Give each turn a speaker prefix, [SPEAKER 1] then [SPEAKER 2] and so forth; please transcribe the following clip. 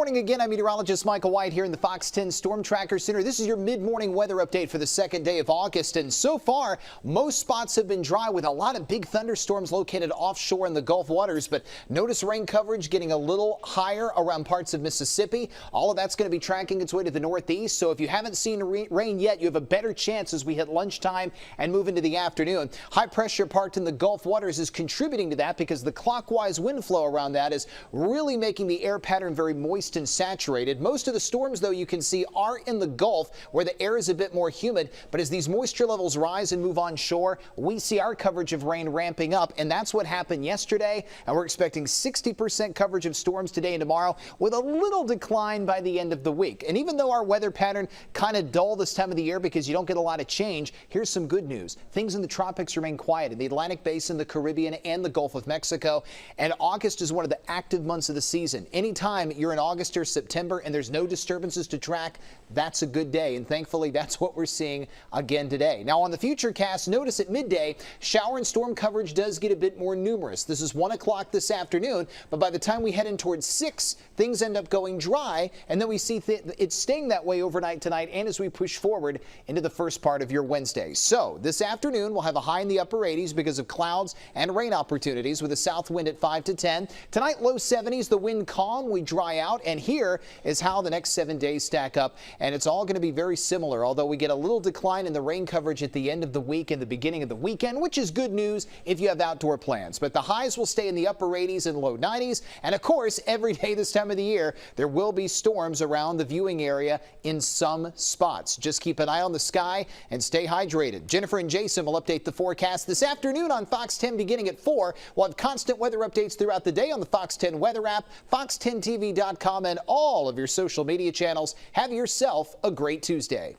[SPEAKER 1] morning again. I'm meteorologist Michael White here in the Fox 10 Storm Tracker Center. This is your mid-morning weather update for the second day of August. And so far, most spots have been dry with a lot of big thunderstorms located offshore in the Gulf waters. But notice rain coverage getting a little higher around parts of Mississippi. All of that's going to be tracking its way to the northeast. So if you haven't seen rain yet, you have a better chance as we hit lunchtime and move into the afternoon. High pressure parked in the Gulf waters is contributing to that because the clockwise wind flow around that is really making the air pattern very moist and saturated. Most of the storms, though, you can see are in the Gulf where the air is a bit more humid. But as these moisture levels rise and move onshore, we see our coverage of rain ramping up. And that's what happened yesterday. And we're expecting 60% coverage of storms today and tomorrow with a little decline by the end of the week. And even though our weather pattern kind of dull this time of the year because you don't get a lot of change, here's some good news. Things in the tropics remain quiet in the Atlantic Basin, the Caribbean, and the Gulf of Mexico. And August is one of the active months of the season. Anytime you're in August or September and there's no disturbances to track, that's a good day. And thankfully, that's what we're seeing again today. Now, on the futurecast, notice at midday, shower and storm coverage does get a bit more numerous. This is 1 o'clock this afternoon, but by the time we head in towards 6, things end up going dry, and then we see it's staying that way overnight tonight and as we push forward into the first part of your Wednesday. So this afternoon, we'll have a high in the upper 80s because of clouds and rain opportunities with a south wind at 5 to 10. Tonight, low 70s, the wind calm, we dry out, and here is how the next 7 days stack up, and it's all going to be very similar, although we get a little decline in the rain coverage at the end of the week and the beginning of the weekend, which is good news if you have outdoor plans. But the highs will stay in the upper 80s and low 90s, and of course, every day this time of the year, there will be storms around the viewing area in some spots. Just keep an eye on the sky and stay hydrated. Jennifer and Jason will update the forecast this afternoon on Fox 10 beginning at 4. We'll have constant weather updates throughout the day on the Fox 10 weather app, fox10tv.com, and all of your social media channels. Have yourself a great Tuesday.